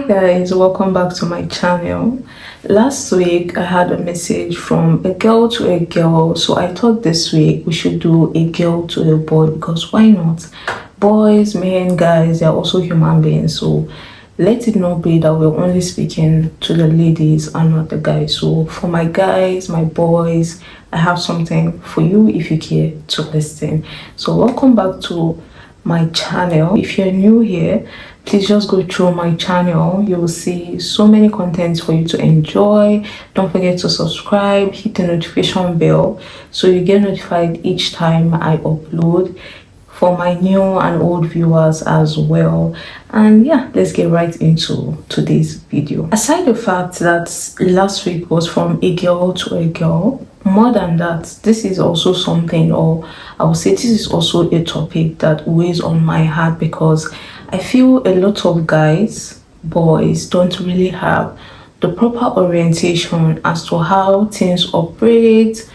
Guys, welcome back to my channel. Last week I had a message from a girl to a girl, so I thought this week we should do a girl to a boy, because why not? Boys, men, guys, they're also human beings, so let it not be that we're only speaking to the ladies and not the guys. So for my guys, my boys, I have something for you if you care to listen. So welcome back to my channel. If you're new here, please just go through my channel. You will see so many contents for you to enjoy. Don't forget to subscribe, hit the notification bell so you get notified each time I upload, for my new and old viewers as well. And yeah, let's get right into today's video. Aside the fact that last week was from a girl to a girl, more than that, this is also something, or I would say this is also a topic that weighs on my heart, because I feel a lot of guys, boys, don't really have the proper orientation as to how things operate,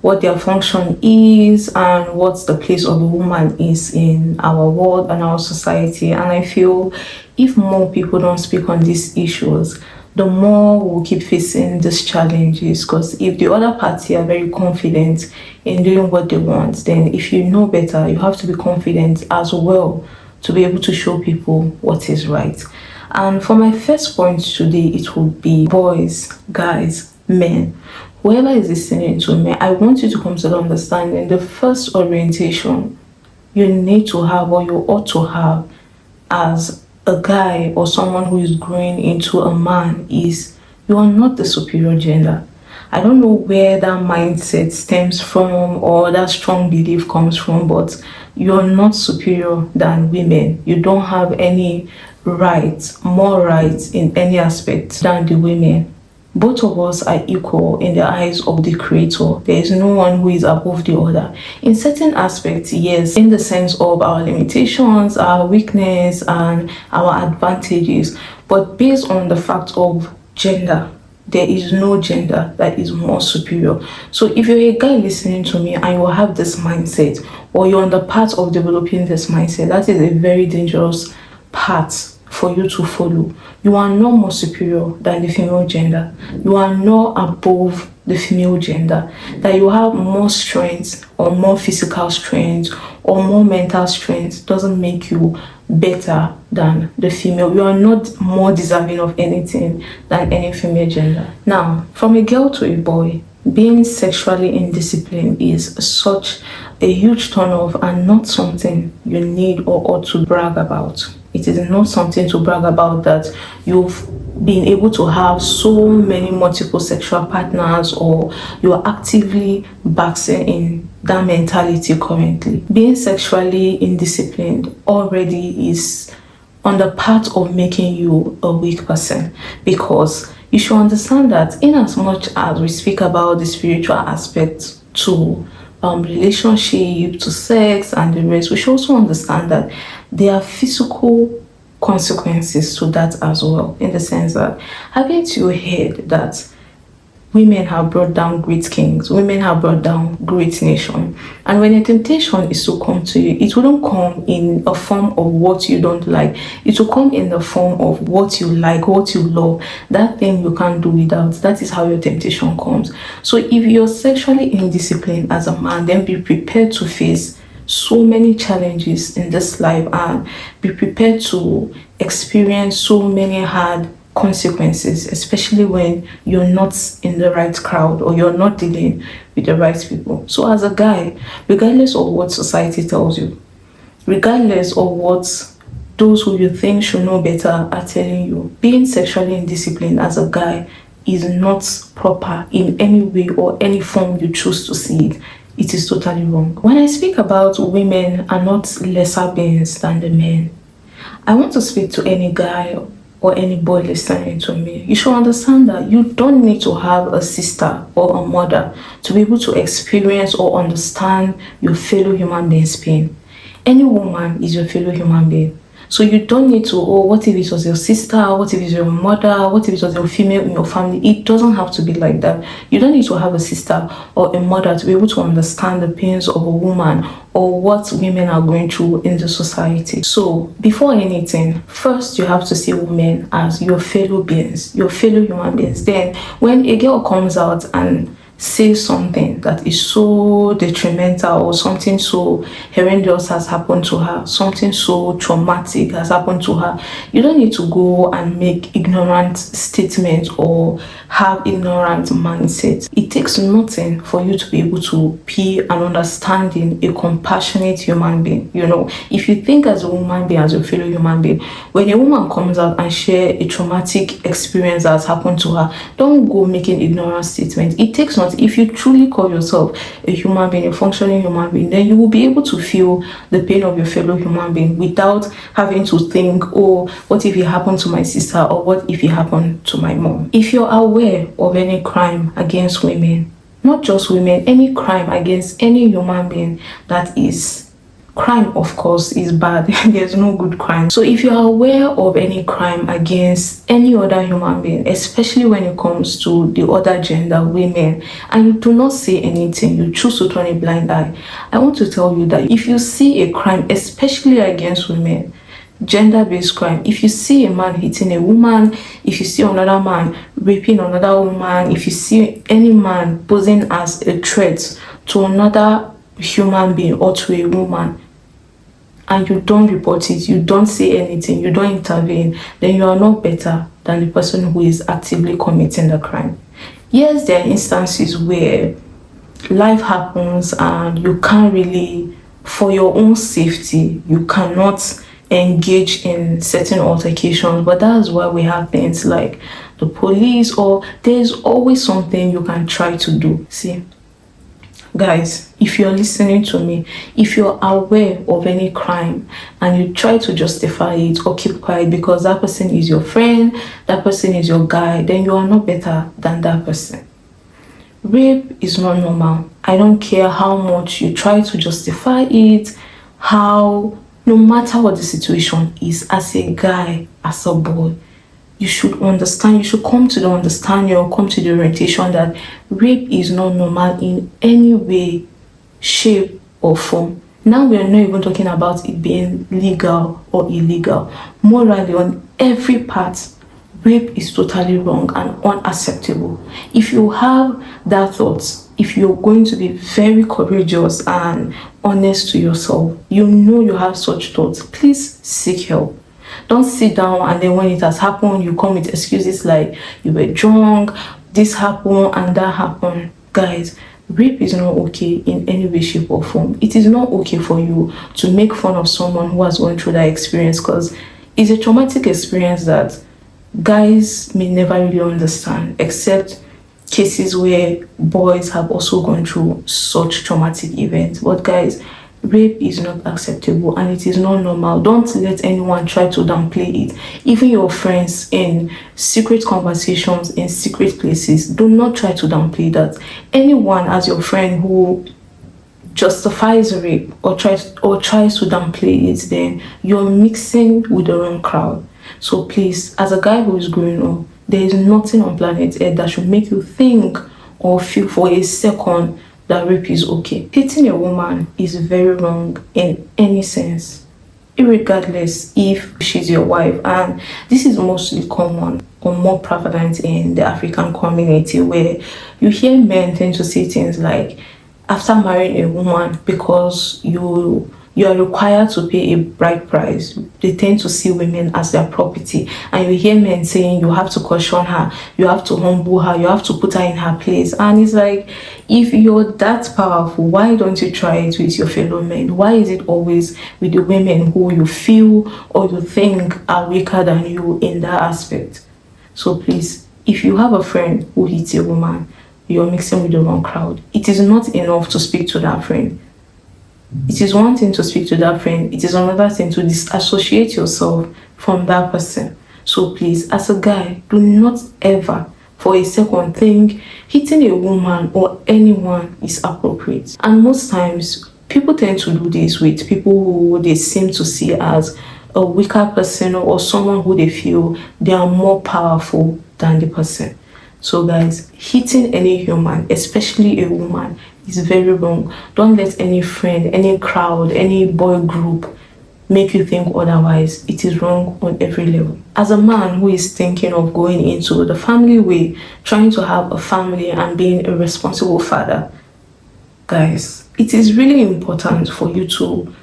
what their function is, and what the place of a woman is in our world and our society. And I feel if more people don't speak on these issues, the more we'll keep facing these challenges. Because if the other party are very confident in doing what they want, then if you know better, you have to be confident as well to be able to show people what is right. And for my first point today, it would be boys, guys, men. Whoever is listening to me, I want you to come to the understanding. The first orientation you need to have, or you ought to have as a guy or someone who is growing into a man, is you are not the superior gender. I don't know where that mindset stems from or that strong belief comes from, but you're not superior than women. You don't have any rights, more rights in any aspect than the women. Both of us are equal in the eyes of the Creator. There is no one who is above the other. In certain aspects, yes, in the sense of our limitations, our weakness, and our advantages. But based on the fact of gender, there is no gender that is more superior. So if you're a guy listening to me and you have this mindset, or you're on the path of developing this mindset, that is a very dangerous path for you to follow. You are not more superior than the female gender. You are not above the female gender. That you have more strength or more physical strength or more mental strength doesn't make you better than the female. You are not more deserving of anything than any female gender. Now, from a girl to a boy, being sexually indisciplined is such a huge turn off and not something you need or ought to brag about. It is not something to brag about that you've been able to have so many multiple sexual partners, or you are actively basking in that mentality currently. Being sexually indisciplined already is on the path of making you a weak person, because you should understand that in as much as we speak about the spiritual aspect to relationship, to sex and the rest, we should also understand that there are physical consequences to that as well, in the sense that, haven't you heard that women have brought down great kings, women have brought down great nations? And when a temptation is to come to you, it wouldn't come in a form of what you don't like. It will come in the form of what you like, what you love, that thing you can't do without. That is how your temptation comes. So if you're sexually indisciplined as a man, then be prepared to face so many challenges in this life, and be prepared to experience so many hard consequences, especially when you're not in the right crowd or you're not dealing with the right people. So as a guy, regardless of what society tells you, regardless of what those who you think should know better are telling you, being sexually indisciplined as a guy is not proper in any way or any form you choose to see it. It is totally wrong. When I speak about women are not lesser beings than the men, I want to speak to any guy or any boy listening to me. You should understand that you don't need to have a sister or a mother to be able to experience or understand your fellow human being's pain. Any woman is your fellow human being. So you don't need to, oh, what if it was your sister? What if it's your mother? What if it was your female in your family? It doesn't have to be like that. You don't need to have a sister or a mother to be able to understand the pains of a woman or what women are going through in the society. So before anything, first you have to see women as your fellow beings, your fellow human beings. Then when a girl comes out and say something that is so detrimental or something so horrendous has happened to her, something so traumatic has happened to her, you don't need to go and make ignorant statements or have ignorant mindset. It takes nothing for you to be able to be an understanding, a compassionate human being. You know, if you think as a woman being, as a fellow human being, when a woman comes out and share a traumatic experience that has happened to her, don't go making ignorant statements. It takes nothing. If you truly call yourself a human being, a functioning human being, then you will be able to feel the pain of your fellow human being without having to think, oh, what if it happened to my sister, or what if it happened to my mom? If you're aware of any crime against women, not just women, any crime against any human being that is crime, of course, is bad. There's no good crime. So if you are aware of any crime against any other human being, especially when it comes to the other gender, women, and you do not say anything, you choose to turn a blind eye, I want to tell you that if you see a crime, especially against women, gender-based crime, if you see a man hitting a woman, if you see another man raping another woman, if you see any man posing as a threat to another human being or to a woman, and you don't report it, you don't say anything, you don't intervene, then you are not better than the person who is actively committing the crime. Yes, there are instances where life happens and you can't really, for your own safety, you cannot engage in certain altercations, but that's why we have things like the police, or there's always something you can try to do. See, guys, if you're listening to me, if you're aware of any crime and you try to justify it or keep quiet because that person is your friend, that person is your guy, then you are not better than that person. Rape is not normal. I don't care how much you try to justify it, no matter what the situation is, as a guy, as a boy, you should understand, you should come to the understanding or come to the orientation that rape is not normal in any way, shape, or form. Now we are not even talking about it being legal or illegal. Morally, on every part, rape is totally wrong and unacceptable. If you have that thought, if you're going to be very courageous and honest to yourself, you know you have such thoughts, please seek help. Don't sit down and then when it has happened, you come with excuses like you were drunk, this happened and that happened. Guys, rape is not okay in any way, shape, or form. It is not okay for you to make fun of someone who has gone through that experience, because it's a traumatic experience that guys may never really understand, except cases where boys have also gone through such traumatic events. But guys, rape is not acceptable and it is not normal. Don't let anyone try to downplay it. Even your friends in secret conversations, in secret places, do not try to downplay that. Anyone as your friend who justifies rape or tries to downplay it, then you're mixing with the wrong crowd. So please, as a guy who is growing up, there is nothing on planet Earth that should make you think or feel for a second that rape is okay. Hitting a woman is very wrong in any sense, irregardless if she's your wife. And this is mostly common or more prevalent in the African community, where you hear men tend to say things like, after marrying a woman, because you are required to pay a bride price, they tend to see women as their property. And you hear men saying you have to caution her, you have to humble her, you have to put her in her place. And it's like, if you're that powerful, why don't you try it with your fellow men? Why is it always with the women who you feel or you think are weaker than you in that aspect? So please, if you have a friend who hits a woman, you're mixing with the wrong crowd. It is not enough to speak to that friend. It is one thing to speak to that friend. It is another thing to disassociate yourself from that person. So please, as a guy, do not ever for a second think hitting a woman or anyone is appropriate. And most times, people tend to do this with people who they seem to see as a weaker person or someone who they feel they are more powerful than the person. So guys, hitting any human, especially a woman, is very wrong. Don't let any friend, any crowd, any boy group make you think otherwise. It is wrong on every level. As a man who is thinking of going into the family way, trying to have a family and being a responsible father, guys, it is really important for you to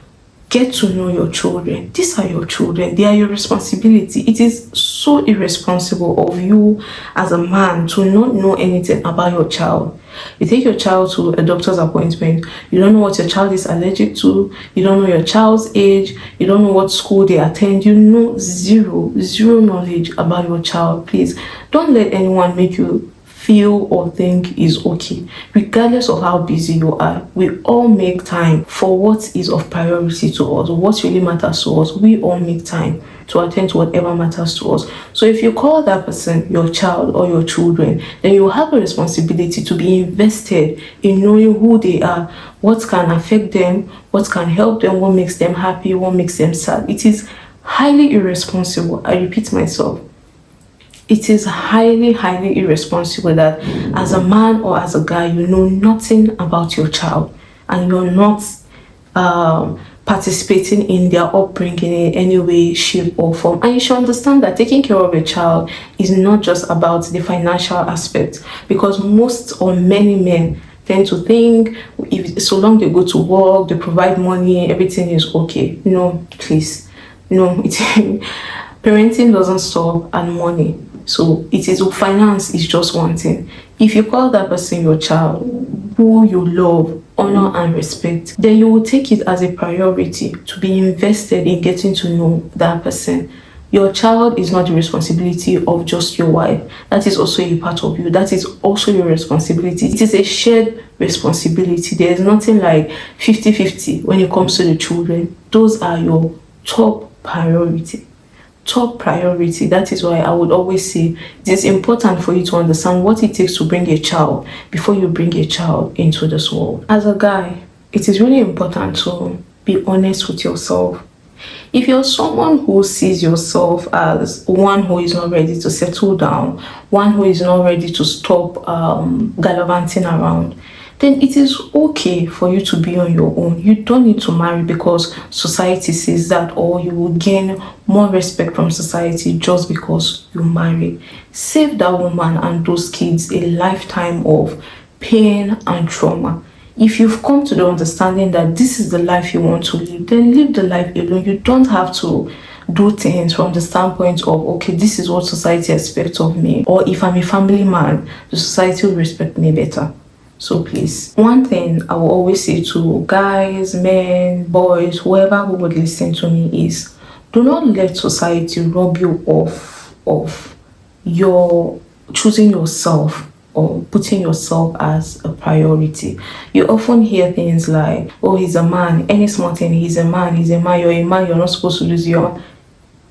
get to know your children. These are your children. They are your responsibility. It is so irresponsible of you as a man to not know anything about your child. You take your child to a doctor's appointment. You don't know what your child is allergic to. You don't know your child's age. You don't know what school they attend. You know zero knowledge about your child. Please don't let anyone make you feel or think is okay. Regardless of how busy you are, we all make time for what is of priority to us, what really matters to us. We all make time to attend to whatever matters to us. So if you call that person your child or your children, then you have a responsibility to be invested in knowing who they are, what can affect them, what can help them, what makes them happy, what makes them sad. It is highly irresponsible. I repeat myself. It is highly irresponsible that as a man or as a guy, you know nothing about your child and you're not participating in their upbringing in any way, shape, or form. And you should understand that taking care of a child is not just about the financial aspect, because most or many men tend to think if so long they go to work, they provide money, everything is okay. No, please. No, parenting doesn't stop at money. So it is finance is just one thing. If you call that person your child, who you love, honor and respect, then you will take it as a priority to be invested in getting to know that person. Your child is not the responsibility of just your wife. That is also a part of you. That is also your responsibility. It is a shared responsibility. There is nothing like 50-50 when it comes to the children. Those are your top priority. Top priority. That is why I would always say it is important for you to understand what it takes to bring a child before you bring a child into this world. As a guy, it is really important to be honest with yourself. If you're someone who sees yourself as one who is not ready to settle down, one who is not ready to stop gallivanting around, then it is okay for you to be on your own. You don't need to marry because society says that, or you will gain more respect from society just because you marry. Save that woman and those kids a lifetime of pain and trauma. If you've come to the understanding that this is the life you want to live, then live the life alone. You don't have to do things from the standpoint of, okay, this is what society expects of me, or if I'm a family man, the society will respect me better. So please, one thing I will always say to guys, men, boys, whoever who would listen to me is, do not let society rob you of your choosing yourself or putting yourself as a priority. You often hear things like, oh, he's a man, any small thing, he's a man, you're a man, you're not supposed to lose your...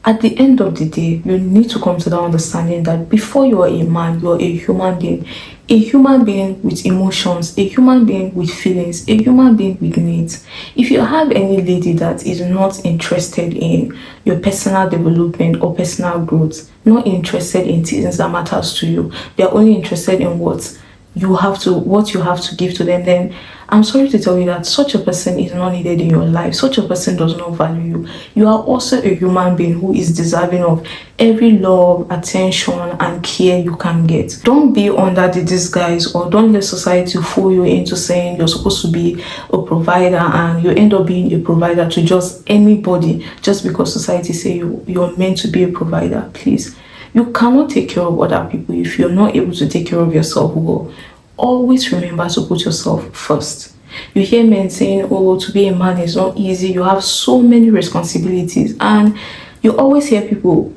At the end of the day, you need to come to the understanding that before you are a man, you're a human being. A human being with emotions, a human being with feelings, a human being with needs. If you have any lady that is not interested in your personal development or personal growth, not interested in things that matters to you, they're only interested in what you have to give to them, then I'm sorry to tell you that such a person is not needed in your life. Such a person does not value you. You are also a human being who is deserving of every love, attention, and care you can get. Don't be under the disguise, or don't let society fool you into saying you're supposed to be a provider and you end up being a provider to just anybody just because society say you're meant to be a provider. Please. You cannot take care of other people if you're not able to take care of yourself well. Always remember to put yourself first. You hear men saying, oh, to be a man is not easy. You have so many responsibilities. And you always hear people,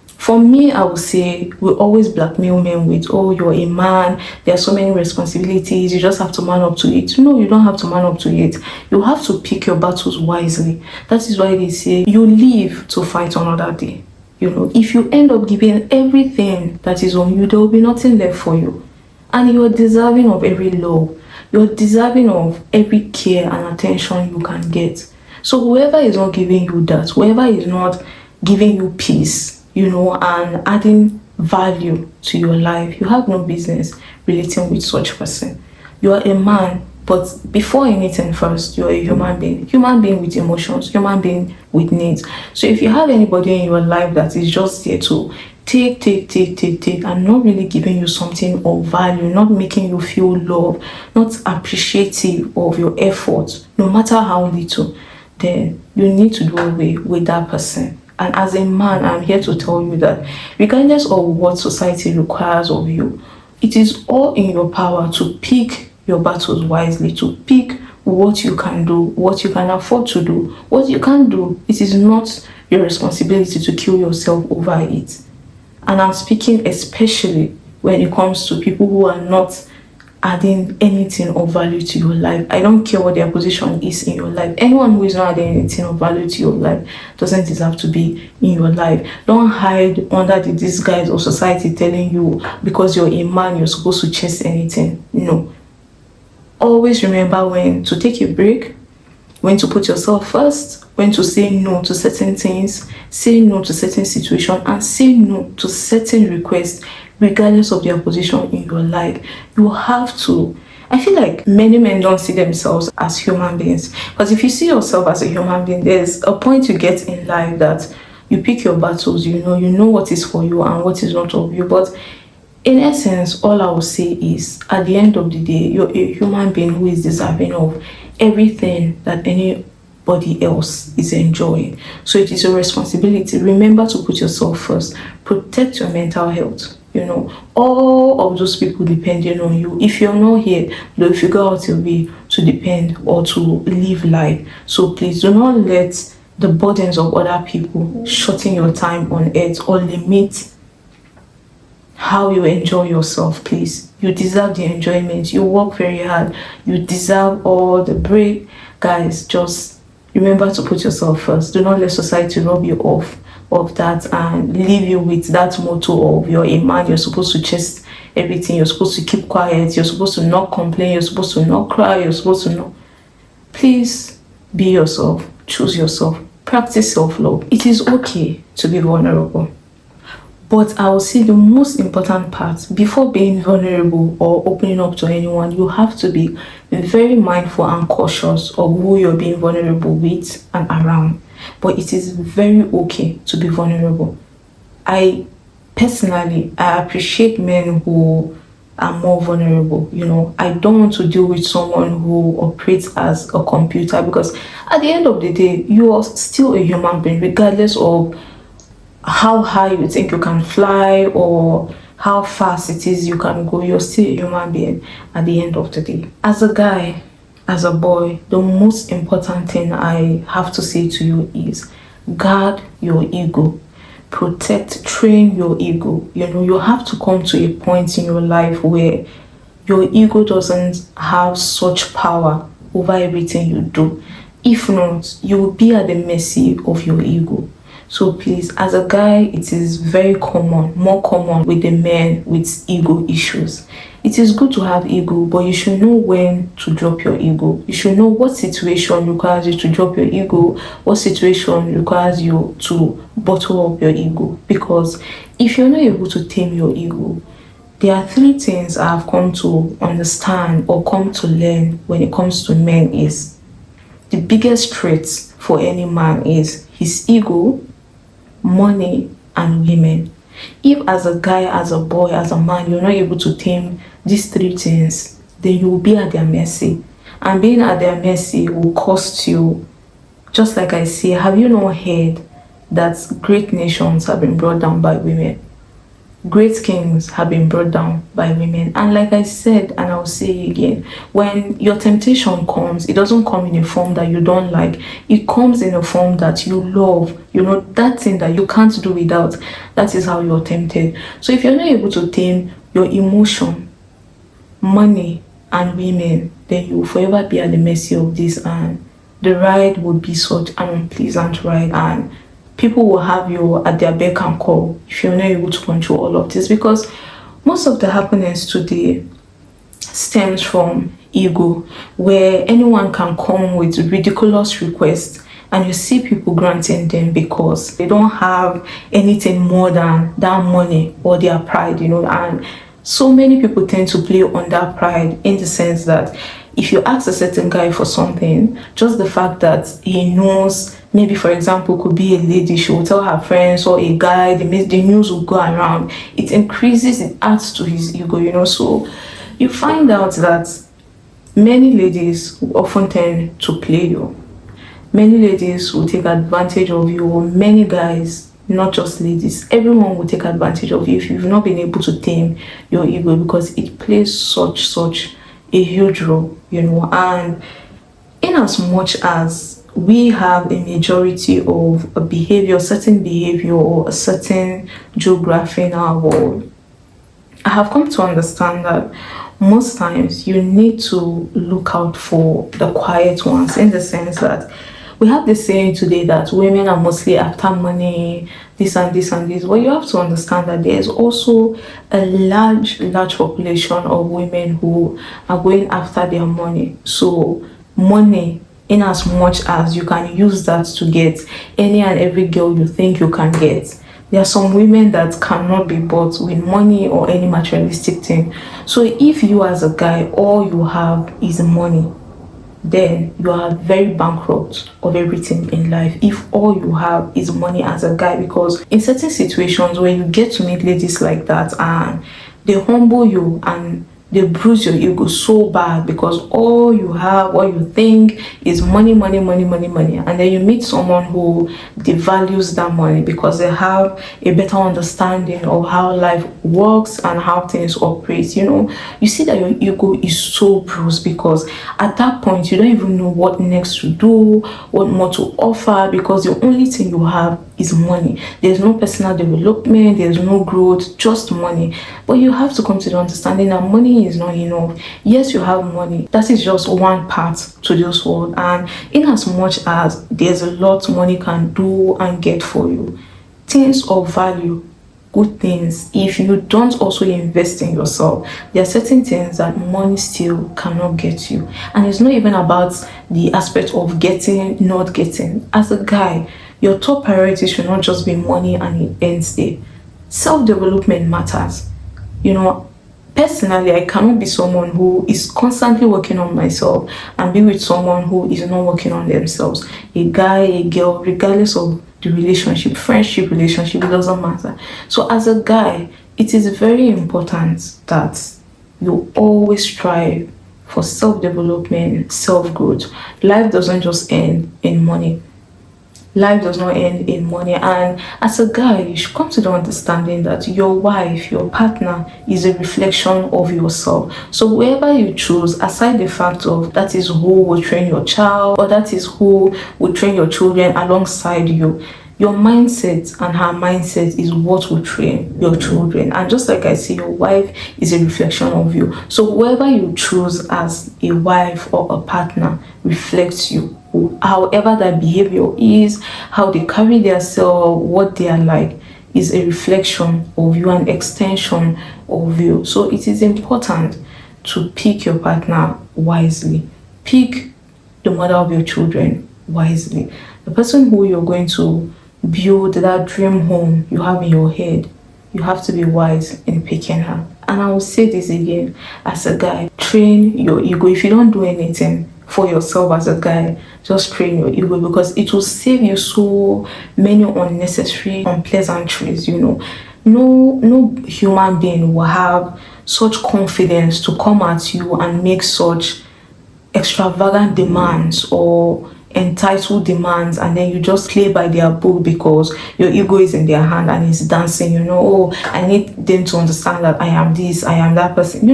for me, I would say, we always blackmail men with, oh, you're a man, there are so many responsibilities, you just have to man up to it. No, you don't have to man up to it. You have to pick your battles wisely. That is why they say, you live to fight another day. You know, if you end up giving everything that is on you, there will be nothing left for you. And you're deserving of every love. You're deserving of every care and attention you can get. So whoever is not giving you that, whoever is not giving you peace, and adding value to your life, you have no business relating with such person. You are a man, but before anything first, you're a human being with emotions, human being with needs. So if you have anybody in your life that is just there to take, and not really giving you something of value, not making you feel love, not appreciative of your efforts, no matter how little, then you need to do away with that person. And as a man, I'm here to tell you that regardless of what society requires of you, it is all in your power to pick your battles wisely, to pick what you can do, what you can afford to do, what you can't do. It is not your responsibility to kill yourself over it. And I'm speaking especially when it comes to people who are not adding anything of value to your life. I don't care what their position is in your life. Anyone who is not adding anything of value to your life doesn't deserve to be in your life. Don't hide under the disguise of society telling you because you're a man, you're supposed to chase anything. No. Always remember when to take a break, when to put yourself first, when to say no to certain things, say no to certain situations, and say no to certain requests, regardless of their position in your life. You have to. I feel like many men don't see themselves as human beings. Because if you see yourself as a human being, there's a point you get in life that you pick your battles, you know what is for you and what is not of you. But in essence, all I will say is, at the end of the day, you're a human being who is deserving of everything that anybody else is enjoying. So it is your responsibility. Remember to put yourself first. Protect your mental health. All of those people depending on you. If you're not here, they'll figure out a way to depend or to live life. So please do not let the burdens of other people shorten your time on earth or limit how you enjoy yourself. Please, you deserve the enjoyment. You work very hard. You deserve all the break. Guys, just remember to put yourself first. Do not let society rob you off of that and leave you with that motto of you're a man, you're supposed to chase everything, you're supposed to keep quiet, you're supposed to not complain, you're supposed to not cry, you're supposed to not. Please be yourself. Choose yourself. Practice self-love. It is okay to be vulnerable. But I will say the most important part, before being vulnerable or opening up to anyone, you have to be very mindful and cautious of who you're being vulnerable with and around. But it is very okay to be vulnerable. I appreciate men who are more vulnerable. I don't want to deal with someone who operates as a computer, because at the end of the day, you are still a human being, regardless of how high you think you can fly or how fast it is you can go. You're still a human being at the end of the day. As a guy, as a boy, the most important thing I have to say to you is guard your ego. Protect, train your ego. You have to come to a point in your life where your ego doesn't have such power over everything you do. If not, you will be at the mercy of your ego. So please, as a guy, it is very common, more common with the men with ego issues. It is good to have ego, but you should know when to drop your ego. You should know what situation requires you to drop your ego, what situation requires you to bottle up your ego. Because if you're not able to tame your ego, there are 3 things I've come to understand or come to learn when it comes to men is the biggest threat for any man is his ego, money, and women. If as a guy, as a boy, as a man, you're not able to tame these 3 things, then you will be at their mercy. And being at their mercy will cost you. Just like I say, have you not heard that great nations have been brought down by women? Great kings have been brought down by women. And like I said, and I'll say it again, when your temptation comes, it doesn't come in a form that you don't like. It comes in a form that you love. That thing that you can't do without. That is how you're tempted. So if you're not able to tame your emotion, money, and women, then you will forever be at the mercy of this, and the ride would be such an unpleasant ride, and people will have you at their beck and call if you're not able to control all of this. Because most of the happenings today stems from ego, where anyone can come with ridiculous requests and you see people granting them because they don't have anything more than that money or their pride, and so many people tend to play on that pride, in the sense that if you ask a certain guy for something, just the fact that he knows, maybe for example, could be a lady, she will tell her friends, or a guy, the news will go around, it increases, it adds to his ego. So you find out that many ladies often tend to play you. Many ladies will take advantage of you, or many guys, not just ladies, everyone will take advantage of you if you've not been able to tame your ego, because it plays such a huge role, and in as much as we have a majority of a behavior, certain behavior, or a certain geography in our world, I have come to understand that most times you need to look out for the quiet ones, in the sense that we have this saying today that women are mostly after money, this and this and this. But you have to understand that there's also a large population of women who are going after their money. So money, in as much as you can use that to get any and every girl you think you can get, there are some women that cannot be bought with money or any materialistic thing. So if you as a guy, all you have is money, then you are very bankrupt of everything in life, if all you have is money as a guy. Because in certain situations where you get to meet ladies like that, and they humble you and they bruise your ego so bad, because all you have, what you think is money, and then you meet someone who devalues that money because they have a better understanding of how life works and how things operate. You see that your ego is so bruised, because at that point you don't even know what next to do, what more to offer, because the only thing you have is money. There's no personal development, there's no growth, just money. But you have to come to the understanding that money is not enough. Yes, you have money, that is just one part to this world, and in as much as there's a lot money can do and get for you, things of value, good things, if you don't also invest in yourself, there are certain things that money still cannot get you. And it's not even about the aspect of getting, not getting. As a guy, your top priority should not just be money and it ends there. Self-development matters. Personally, I cannot be someone who is constantly working on myself and be with someone who is not working on themselves. A guy, a girl, regardless of the relationship, friendship, relationship, it doesn't matter. So as a guy, it is very important that you always strive for self-development, self-growth. Life doesn't just end in money. Life does not end in money. And as a guy, you should come to the understanding that your wife, your partner, is a reflection of yourself. So whoever you choose, aside the fact of that is who will train your child, or that is who will train your children alongside you, your mindset and her mindset is what will train your children. And just like I say, your wife is a reflection of you. So whoever you choose as a wife or a partner reflects you. However that behavior is, how they carry themselves, what they are like, is a reflection of you, an extension of you. So it is important to pick your partner wisely. Pick the mother of your children wisely. The person who you're going to build that dream home you have in your head, you have to be wise in picking her. And I will say this again, as a guy, train your ego. If you don't do anything for yourself as a guy, just train your ego, because it will save you so many unnecessary unpleasantries. No human being will have such confidence to come at you and make such extravagant demands or entitled demands, and then you just play by their book because your ego is in their hand and it's dancing. Oh, I need them to understand that I am this, I am that person.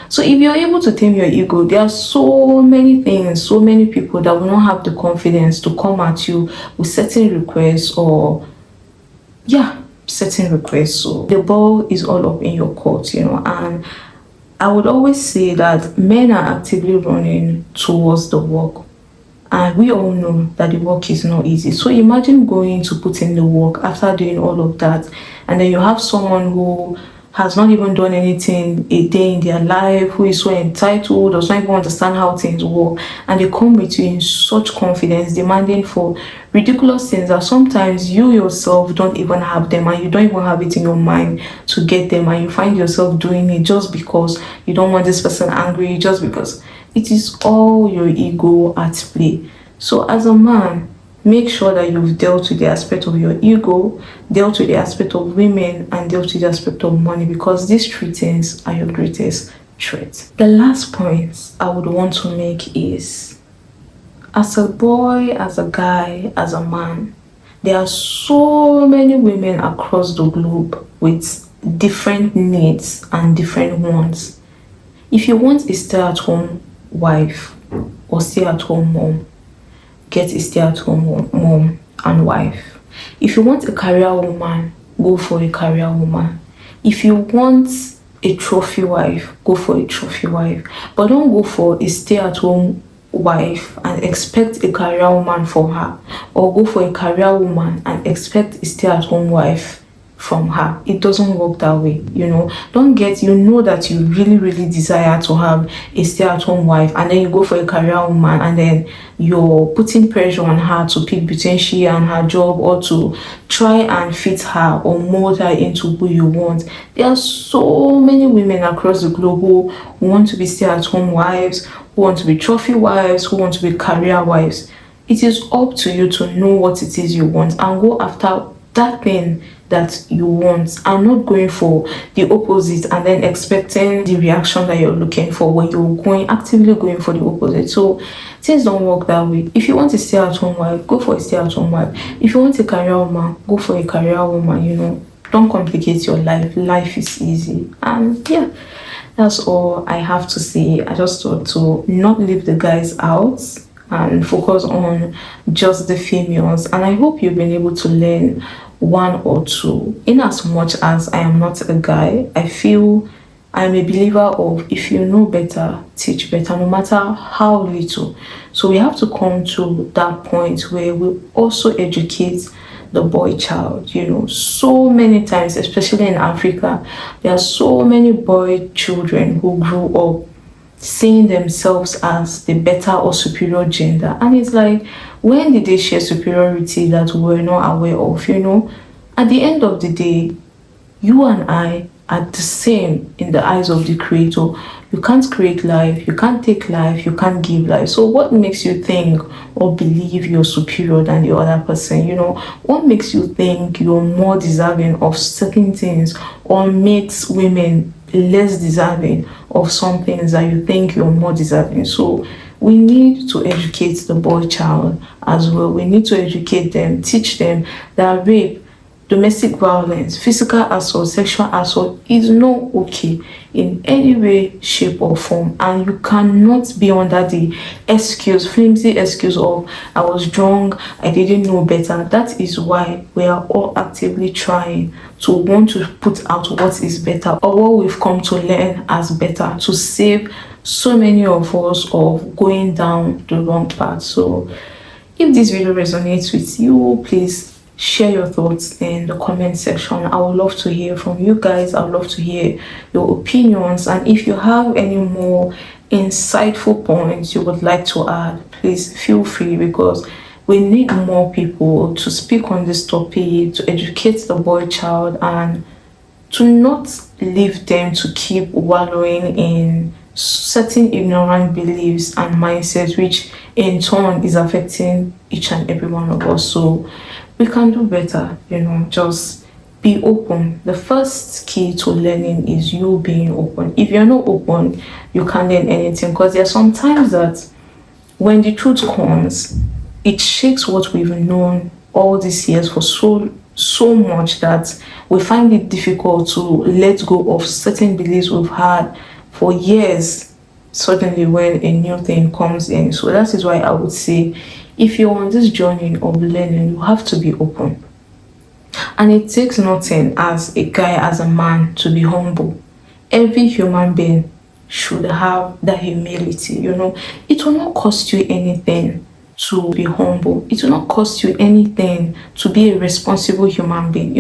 So if you're able to tame your ego, there are so many things, so many people that will not have the confidence to come at you with certain requests, or certain requests. So the ball is all up in your court. And I would always say that men are actively running towards the work. And we all know that the work is not easy. So imagine going to put in the work after doing all of that, and then you have someone who has not even done anything a day in their life, who is so entitled, does not even understand how things work, and they come with you in such confidence, demanding for ridiculous things that sometimes you yourself don't even have them, and you don't even have it in your mind to get them, and you find yourself doing it just because you don't want this person angry, just because it is all your ego at play. So as a man, make sure that you've dealt with the aspect of your ego, dealt with the aspect of women, and dealt with the aspect of money, because these three things are your greatest threats. The last point I would want to make is, as a boy, as a guy, as a man, there are so many women across the globe with different needs and different wants. If you want a stay-at-home wife or stay-at-home mom, get a stay-at-home mom and wife. If you want a career woman, go for a career woman. If you want a trophy wife, go for a trophy wife. But don't go for a stay-at-home wife and expect a career woman for her, or go for a career woman and expect a stay-at-home wife from her. It doesn't work that way. Don't get, that you really desire to have a stay-at-home wife, and then you go for a career woman, and then you're putting pressure on her to pick between she and her job, or to try and fit her or mold her into who you want. There are so many women across the globe who want to be stay-at-home wives, who want to be trophy wives, who want to be career wives. It is up to you to know what it is you want and go after that thing that you want, and not going for the opposite and then expecting the reaction that you're looking for when you're actively going for the opposite. So things don't work that way. If you want a stay-at-home wife, go for a stay-at-home wife. If you want a career woman, go for a career woman. Don't complicate your life. Life is easy. And yeah, that's all I have to say. I just thought to not leave the guys out and focus on just the females. And I hope you've been able to learn one or two. In as much as I am not a guy, I feel I'm a believer of, if you know better, teach better, no matter how little. So we have to come to that point where we also educate the boy child. So many times, especially in Africa, there are so many boy children who grew up seeing themselves as the better or superior gender. And it's like, when did they share superiority that we were not aware of? At the end of the day, you and I are the same in the eyes of the creator. You can't create life, you can't take life, you can't give life. So what makes you think or believe you're superior than the other person? What makes you think you're more deserving of certain things, or makes women less deserving of some things that you think you're more deserving? So we need to educate the boy child as well. We need to educate them, teach them that rape, domestic violence, physical assault, sexual assault is not okay in any way, shape, or form. And you cannot be under the flimsy excuse of, I was drunk, I didn't know better. That is why we are all actively trying to want to put out what is better, or what we've come to learn as better, to save so many of us of going down the wrong path. So if this video resonates with you, please share your thoughts in the comment section. I would love to hear from you guys. I would love to hear your opinions, and if you have any more insightful points you would like to add, please feel free, because we need more people to speak on this topic, to educate the boy child, and to not leave them to keep wallowing in certain ignorant beliefs and mindsets, which in turn is affecting each and every one of us. So we can do better. Just be open. The first key to learning is you being open. If you're not open, you can't learn anything, because there are some times that when the truth comes, it shakes what we've known all these years for so much that we find it difficult to let go of certain beliefs we've had for years, suddenly when a new thing comes in. So that is why I would say, if you're on this journey of learning, you have to be open. And it takes nothing as a guy, as a man, to be humble. Every human being should have that humility. It will not cost you anything to be humble. It will not cost you anything to be a responsible human being.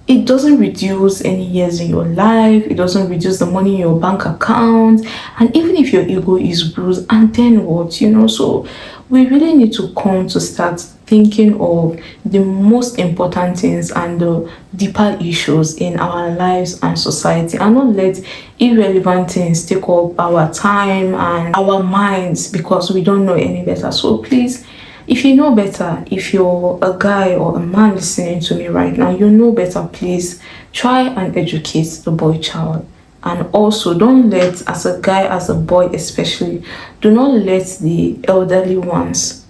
it doesn't reduce any years in your life, it doesn't reduce the money in your bank account, and even if your ego is bruised, and then what, so we really need to come to start thinking of the most important things and the deeper issues in our lives and society, and not let irrelevant things take up our time and our minds because we don't know any better. So please, if you know better, if you're a guy or a man listening to me right now, you know better, please try and educate the boy child. And also, don't let, as a guy, as a boy especially, do not let the elderly ones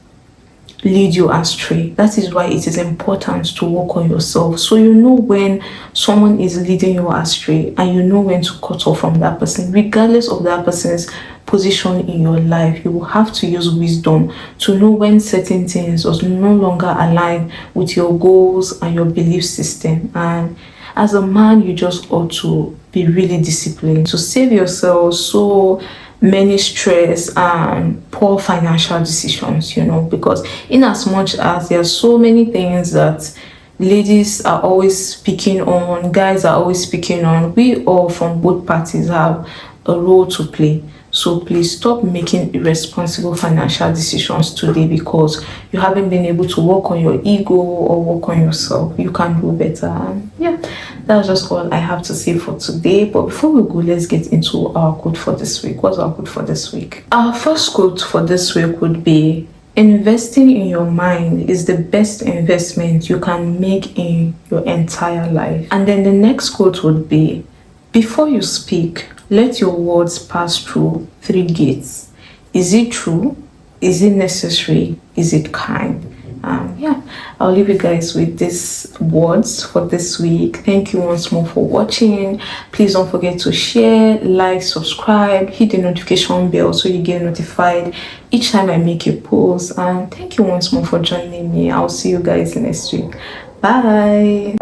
lead you astray. That is why it is important to work on yourself, so you know when someone is leading you astray, and you know when to cut off from that person, regardless of that person's position in your life. You will have to use wisdom to know when certain things are no longer aligned with your goals and your belief system. And as a man, you just ought to be really disciplined to save yourself so many stress and poor financial decisions, because in as much as there are so many things that ladies are always speaking on, guys are always speaking on, we all from both parties have a role to play. So please stop making irresponsible financial decisions today because you haven't been able to work on your ego or work on yourself. You can do better. And yeah, that's just all I have to say for today. But before we go, let's get into our quote for this week. What's our quote for this week? Our first quote for this week would be, investing in your mind is the best investment you can make in your entire life. And then the next quote would be, before you speak, let your words pass through 3 gates. Is it true? Is it necessary? Is it kind? Yeah, I'll leave you guys with these words for this week. Thank you once more for watching. Please don't forget to share, like, subscribe, hit the notification bell so you get notified each time I make a post. And thank you once more for joining me. I'll see you guys next week. Bye.